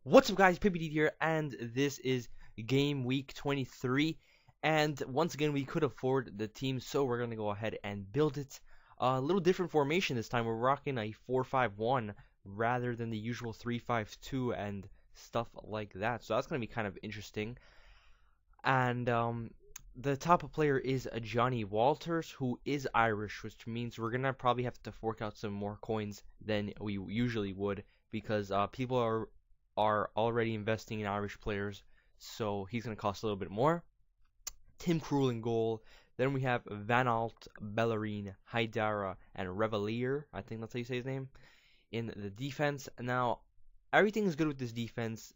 What's up, guys? PPD here, and this is game week 23. And once again, we could afford the team, so we're gonna go ahead and build it. A little different formation this time. We're rocking a 4-5-1 rather than the usual 3-5-2 and stuff like that. So that's gonna be kind of interesting. And the top player is Johnny Walters, who is Irish, which means we're gonna probably have to fork out some more coins than we usually would because people are already investing in Irish players, so he's going to cost a little bit more. Tim Krul in goal. Then we have Van Alt, Bellerin, Haidara, and Revalier. I think that's how you say his name. In the defense. Now, everything is good with this defense.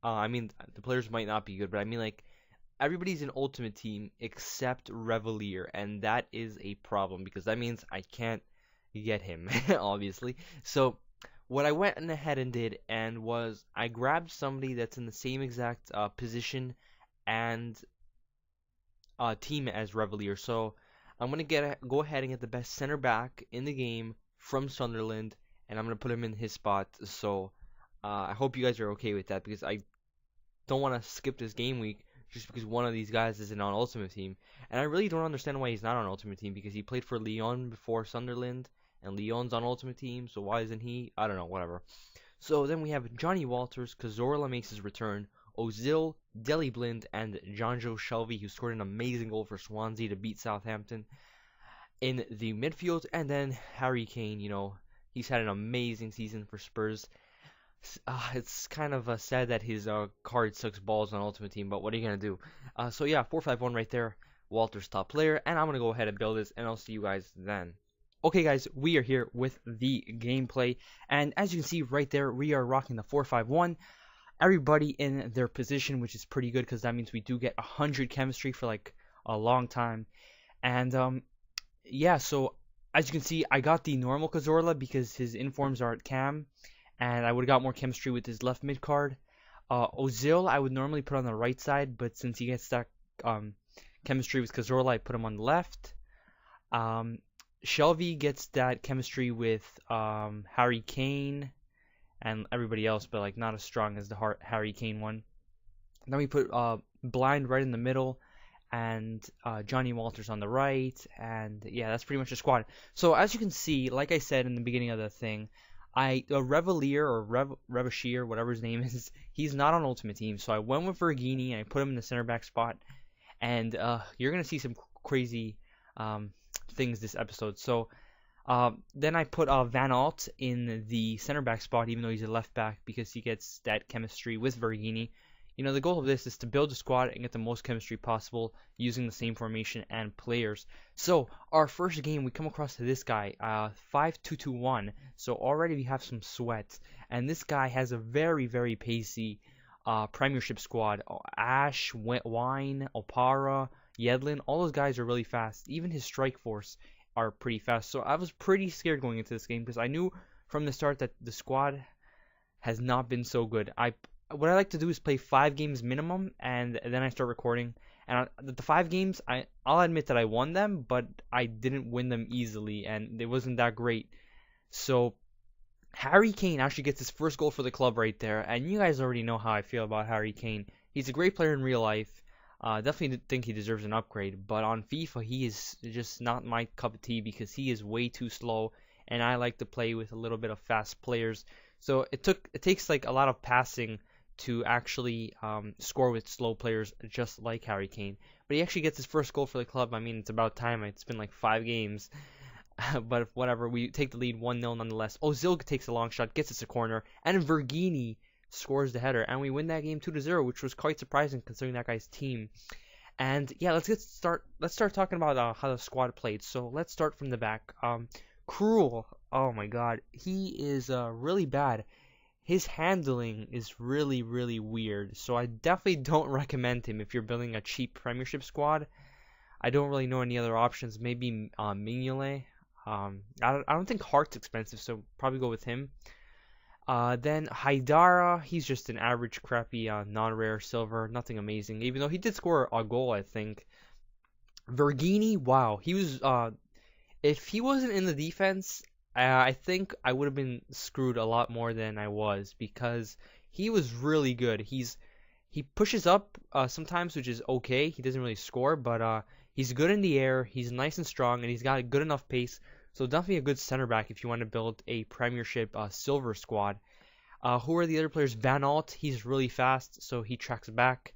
I mean, the players might not be good, but I mean, like, everybody's an ultimate team except Revalier, and that is a problem because that means I can't get him, obviously. So, what I went ahead and did and was I grabbed somebody that's in the same exact position and team as Revalier. So I'm gonna go ahead and get the best center back in the game from Sunderland, and I'm gonna put him in his spot. So I hope you guys are okay with that because I don't want to skip this game week just because one of these guys isn't on Ultimate Team, and I really don't understand why he's not on Ultimate Team because he played for Lyon before Sunderland and Lyon's on Ultimate Team, so why isn't he? I don't know, whatever. So then we have Johnny Walters, Cazorla makes his return, Ozil, Deli Blind, and Jonjo Shelvey, who scored an amazing goal for Swansea to beat Southampton in the midfield, and then Harry Kane, he's had an amazing season for Spurs. It's kind of sad that his card sucks balls on Ultimate Team, but what are you going to do? So yeah, 4-5-1 right there, Walters top player, and I'm going to go ahead and build this, and I'll see you guys then. Okay, guys, we are here with the gameplay, and as you can see right there, we are rocking the 4-5-1. Everybody in their position, which is pretty good because that means we do get 100 chemistry for like a long time. And yeah, so as you can see, I got the normal Cazorla because his informs are at cam, and I would have got more chemistry with his left mid card. Ozil, I would normally put on the right side, but since he gets that chemistry with Cazorla, I put him on the left. Shelvey gets that chemistry with Harry Kane and everybody else, but like not as strong as the Harry Kane one. Then we put Blind right in the middle, and Johnny Walters on the right, and yeah, that's pretty much the squad. So as you can see, like I said in the beginning of the thing, Revalier or Revashier, whatever his name is, he's not on Ultimate Team, so I went with Vergini and I put him in the center back spot, and you're gonna see some crazy things this episode. So then I put Van Alt in the center back spot, even though he's a left back, because he gets that chemistry with Vergini. The goal of this is to build a squad and get the most chemistry possible using the same formation and players. So our first game, we come across this guy, 5-2-2-1. So already we have some sweat, and this guy has a very, very pacey Premiership squad. Ash, Wine, Opara, Yedlin, all those guys are really fast. Even his strike force are pretty fast. So I was pretty scared going into this game because I knew from the start that the squad has not been so good. What I like to do is play 5 games minimum, and then I start recording. And the 5 games, I'll admit that I won them, but I didn't win them easily, and it wasn't that great. So Harry Kane actually gets his first goal for the club right there, and you guys already know how I feel about Harry Kane. He's a great player in real life. Definitely think he deserves an upgrade, but on FIFA he is just not my cup of tea because he is way too slow, and I like to play with a little bit of fast players. So it takes like a lot of passing to actually score with slow players just like Harry Kane. But he actually gets his first goal for the club. I mean, it's about time. It's been like 5 games. But whatever, we take the lead 1-0 nonetheless. Ozil takes a long shot, gets us a corner, and Vergini scores the header, and we win that game 2-0, which was quite surprising considering that guy's team. And yeah, let's start talking about how the squad played. So let's start from the back. Cruel, oh my god, he is really bad. His handling is really, really weird, so I definitely don't recommend him if you're building a cheap Premiership squad. I don't really know any other options. Maybe Mignolet. I don't think Hart's expensive, so probably go with him. Then Haidara, he's just an average, crappy, non-rare silver, nothing amazing. Even though he did score a goal, I think. Vergini, wow, he was. If he wasn't in the defense, I think I would have been screwed a lot more than I was because he was really good. He pushes up sometimes, which is okay. He doesn't really score, but he's good in the air. He's nice and strong, and he's got a good enough pace. So definitely a good center back if you want to build a Premiership silver squad. Who are the other players? Van Aalt, he's really fast, so he tracks back.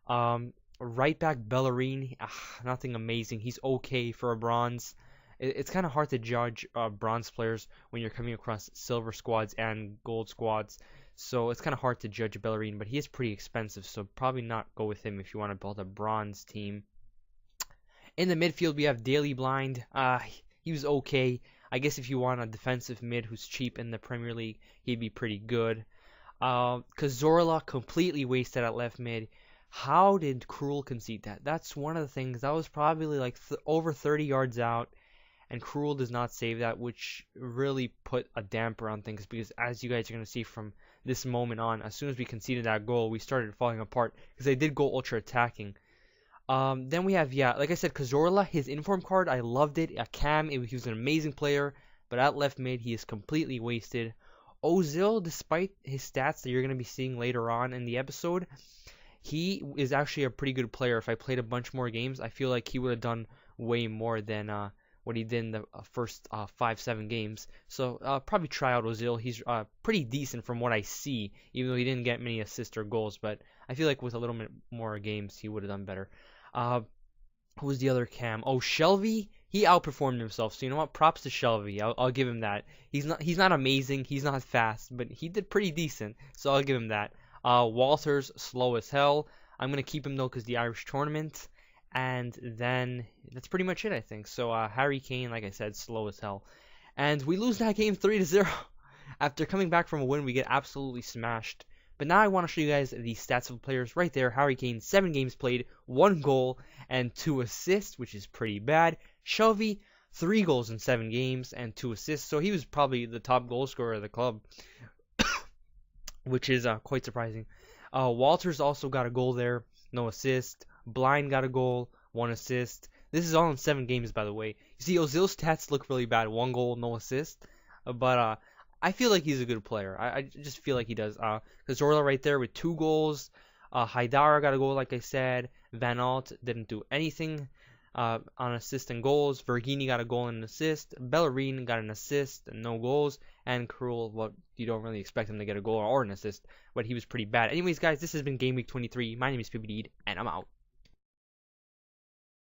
Right back Bellerin, nothing amazing. He's okay for a bronze. It's kind of hard to judge bronze players when you're coming across silver squads and gold squads. So it's kind of hard to judge Bellerin, but he is pretty expensive, so probably not go with him if you want to build a bronze team. In the midfield, we have Daily Blind. He was okay. I guess if you want a defensive mid who's cheap in the Premier League, he'd be pretty good. Cazorla completely wasted at left mid. How did Krul concede that? That's one of the things. That was probably like over 30 yards out, and Krul does not save that, which really put a damper on things because as you guys are going to see from this moment on, as soon as we conceded that goal, we started falling apart because they did go ultra attacking. Then we have, yeah, like I said, Cazorla, his inform card, I loved it. Cam, he was an amazing player, but at left mid, he is completely wasted. Ozil, despite his stats that you're going to be seeing later on in the episode, he is actually a pretty good player. If I played a bunch more games, I feel like he would have done way more than what he did in the first 5-7 games. So probably try out Ozil. He's pretty decent from what I see, even though he didn't get many assists or goals. But I feel like with a little bit more games, he would have done better. Who was the other Cam? Oh, Shelvey. He outperformed himself. So you know what? Props to Shelvey. I'll give him that. He's not amazing. He's not fast, but he did pretty decent. So I'll give him that. Walters, slow as hell. I'm gonna keep him though because the Irish tournament. And then that's pretty much it, I think. So Harry Kane, like I said, slow as hell. And we lose that game 3-0. After coming back from a win, we get absolutely smashed. But now I want to show you guys the stats of the players right there. Harry Kane, 7 games played, 1 goal, and 2 assists, which is pretty bad. Shelvey, 3 goals in 7 games and 2 assists. So he was probably the top goal scorer of the club, which is quite surprising. Walters also got a goal there, no assist. Blind got a goal, 1 assist. This is all in 7 games, by the way. You see, Ozil's stats look really bad. 1 goal, no assist. But I feel like he's a good player. I just feel like he does. Cazorla right there with 2 goals. Haidara got a goal, like I said. Van Aalt didn't do anything on assist and goals. Vergini got a goal and an assist. Bellerin got an assist and no goals. And Krul, well, you don't really expect him to get a goal or an assist, but he was pretty bad. Anyways, guys, this has been Game Week 23. My name is PBD, and I'm out.